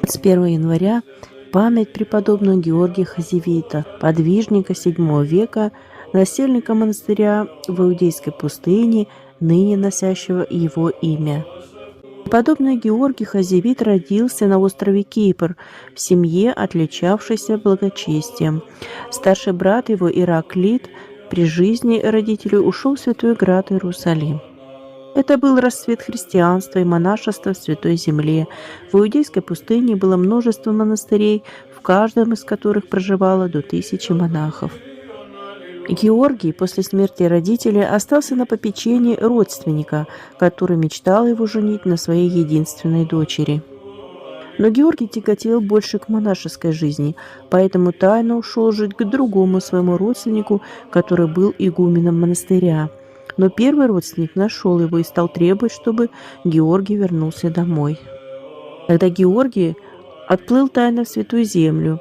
21 января память преподобного Георгия Хазевита, подвижника VII века, насельника монастыря в Иудейской пустыне, ныне носящего его имя. Преподобный Георгий Хазевит родился на острове Кипр в семье, отличавшейся благочестием. Старший брат его Ираклит при жизни родителей ушел в Святой Град Иерусалим. Это был расцвет христианства и монашества в Святой Земле. В Иудейской пустыне было множество монастырей, в каждом из которых проживало до 1000 монахов. Георгий после смерти родителей остался на попечении родственника, который мечтал его женить на своей единственной дочери. Но Георгий тяготел больше к монашеской жизни, поэтому тайно ушел жить к другому своему родственнику, который был игуменом монастыря. Но первый родственник нашел его и стал требовать, чтобы Георгий вернулся домой. Тогда Георгий отплыл тайно в Святую Землю